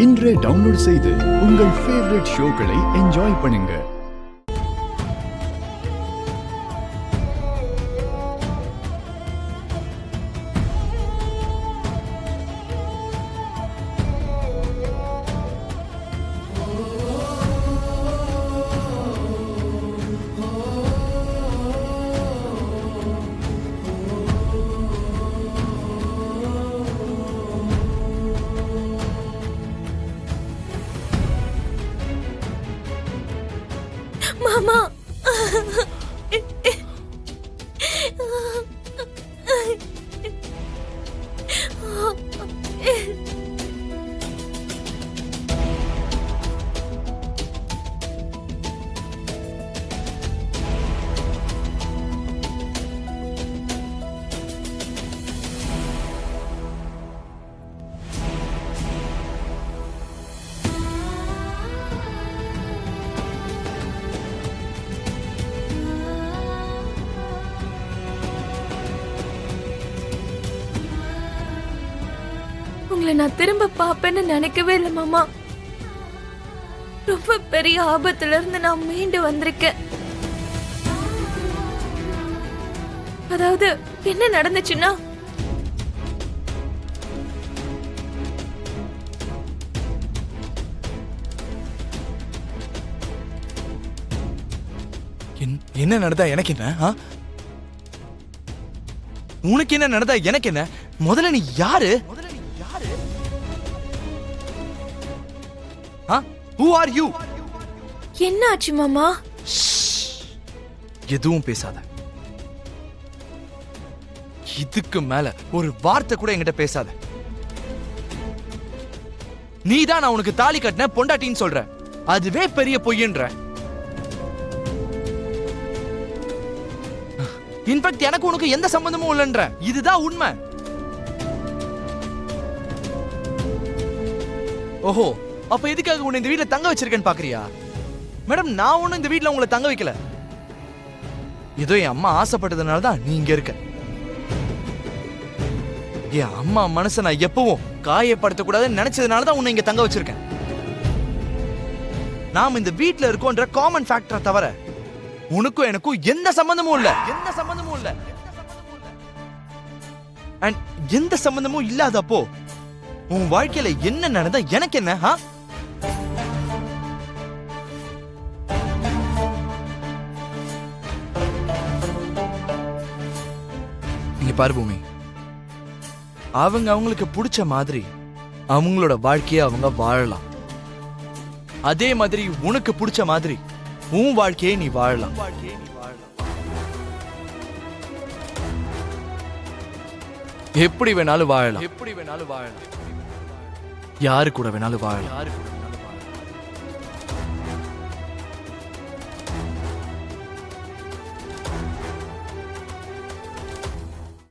இன்றே டவுன்லோட் செய்து உங்கள் ஃபேவரட் ஷோக்களை என்ஜாய் பண்ணுங்க. மாமா, உங்களை நான் திரும்ப பாப்பேன்னு நினைக்கவே இல்லை மாமா. ரொம்ப பெரிய ஆபத்துல இருந்து நான் மீண்டு வந்திருக்கேன். அதாவது என்ன நடந்துச்சுன்னா, என்ன நடந்தா எனக்கு என்ன? உனக்கு என்ன நடந்தா எனக்கு என்ன? முதல்ல நீ யாரு? Who are you? என்ன ஆச்சு மாமா? எதுவும் பேசாத. இதுக்கு மேல ஒரு வார்த்தை கூட என்கிட்ட பேசாத. நீதான் நான் உனக்கு தாலி கட்டின பொண்டாட்டின்னு சொல்ற. அதுவே பெரிய பொய்யன்ற. இன்ஃபேக்ட் எனக்கு உனக்கு எந்த சம்பந்தமும் இல்லைன்ற. இதுதான் உண்மை. ஓஹோ, அப்ப எதுக்காக உன்னை இந்த வீட்டுல தங்க வச்சிருக்கேன்னு பாக்குறியா? மேடம், நான் ஒண்ணும் இந்த வீட்டுல உங்களை தங்க வைக்கல. ஏதோ என் அம்மா ஆசைப்பட்டதுனால தான் நீ இங்க இருக்க. என் அம்மா மனசை நான் எப்பவும் காயப்படுத்தக்கூடாதுன்னு நினைச்சதுனால தான் உன்னை இங்க தங்க வச்சிருக்கேன். நாம இந்த வீட்டுல இருக்கோன்ற காமன் ஃபேக்டரை தவிர உனக்கும் எனக்கும் எந்த சம்பந்தமும் இல்ல. அண்ட் எந்த சம்பந்தமும் இல்லாதப்போ உன் வாழ்க்கையில என்ன நடந்தா எனக்கு என்ன? நீங்க பாரு பூமி, அவங்க அவங்களுக்கு பிடிச்ச மாதிரி அவங்களோட வாழ்க்கைய அவங்க வாழலாம். அதே மாதிரி உனக்கு பிடிச்ச மாதிரி உன் வாழ்க்கையை நீ வாழலாம். எப்படி வேணாலும் வாழலாம். யாரு கூட வேணாலும் வாழலாம்.